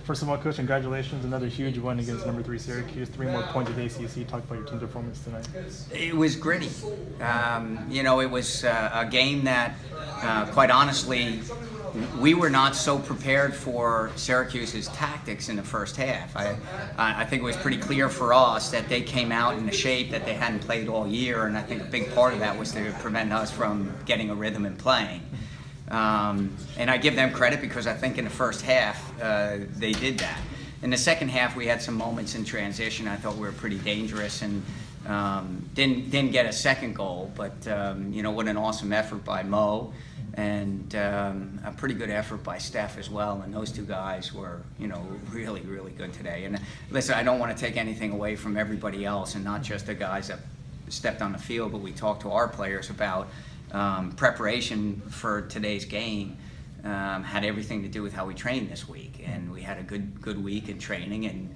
First of all, Coach, congratulations. Another huge win against number 3 Syracuse. 3 more points of ACC. Talk about your team's performance tonight. It was gritty. It was a game that, quite honestly, we were not so prepared for Syracuse's tactics in the first half. I think it was pretty clear for us that they came out in a shape that they hadn't played all year, and I think a big part of that was to prevent us from getting a rhythm and playing. And I give them credit because I think in the first half they did that. In the second half, we had some moments in transition. I thought we were pretty dangerous and didn't get a second goal. But what an awesome effort by Mo, and a pretty good effort by Steph as well. And those two guys were really, really good today. And listen, I don't want to take anything away from everybody else, and not just the guys that stepped on the field, but we talked to our players about preparation for today's game. Had everything to do with how we trained this week, and we had a good week in training, and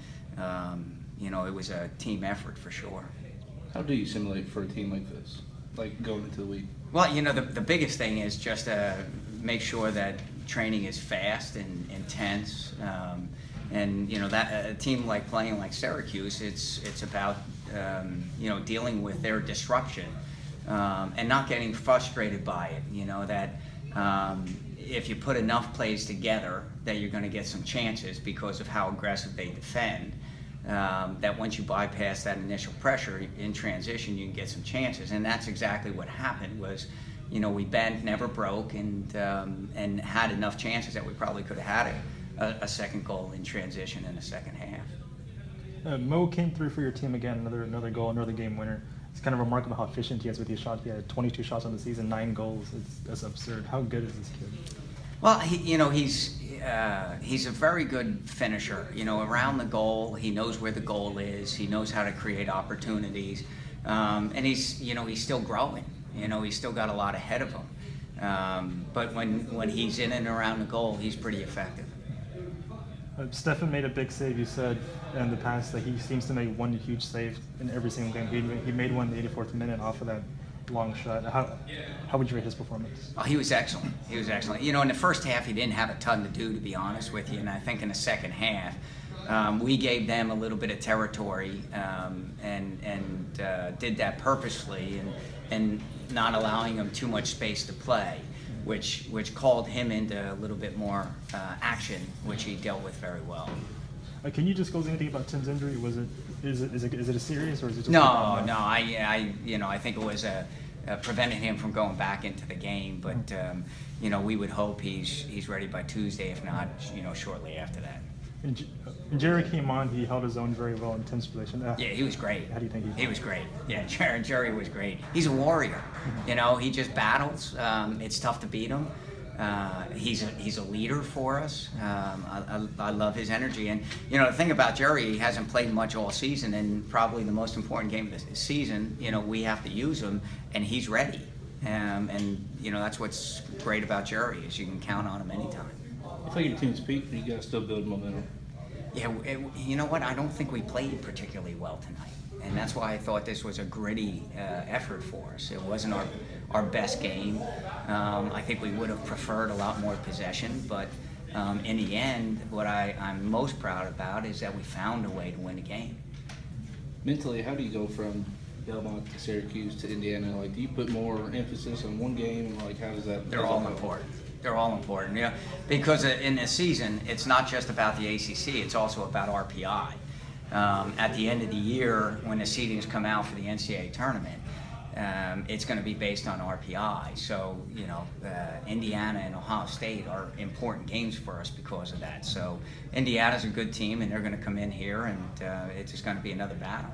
it was a team effort for sure. How do you simulate for a team like this, like going into the week? Well, the biggest thing is just to make sure that training is fast and intense, and that a team playing like Syracuse, it's about dealing with their disruption. And not getting frustrated by it, that if you put enough plays together that you're going to get some chances because of how aggressive they defend, that once you bypass that initial pressure in transition, you can get some chances. And that's exactly what happened was, we bent, never broke, and had enough chances that we probably could have had a second goal in transition in the second half. Mo came through for your team again, another goal, another game winner. It's kind of remarkable how efficient he is with his shots. He had 22 shots on the season, 9 goals. That's absurd. How good is this kid? Well, he's a very good finisher. Around the goal, he knows where the goal is. He knows how to create opportunities, and he's still growing. He's still got a lot ahead of him. But when he's in and around the goal, he's pretty effective. Stefan made a big save. You said in the past that he seems to make one huge save in every single game. He made one in the 84th minute off of that long shot. How would you rate his performance? Oh, he was excellent. He was excellent. In the first half, he didn't have a ton to do, to be honest with you. And I think in the second half, we gave them a little bit of territory and did that purposely and not allowing them too much space to play, which called him into a little bit more action, which he dealt with very well. Can you disclose anything about Tim's injury? Is it a serious, or is it just no? I think it was preventing him from going back into the game, but we would hope he's ready by Tuesday, if not shortly after that. And Jerry came on. He held his own very well in Tim's position. Yeah, he was great. How do you think he was great? Yeah, Jerry was great. He's a warrior. He just battles. It's tough to beat him. He's a leader for us. I love his energy. And the thing about Jerry, he hasn't played much all season, and probably the most important game of the season. We have to use him, and he's ready. And that's what's great about Jerry, is you can count on him anytime. I think your team's peaked, but you guys still build momentum. Yeah, you know what? I don't think we played particularly well tonight, and that's why I thought this was a gritty effort for us. It wasn't our best game. I think we would have preferred a lot more possession, but in the end, what I'm most proud about is that we found a way to win a game. Mentally, how do you go from Belmont to Syracuse to Indiana? Do you put more emphasis on one game? How does that? They're all important. They're all important, because in this season, it's not just about the ACC, it's also about RPI. At the end of the year, when the seedings come out for the NCAA tournament, it's going to be based on RPI. So, Indiana and Ohio State are important games for us because of that. So, Indiana's a good team, and they're going to come in here, and it's just going to be another battle.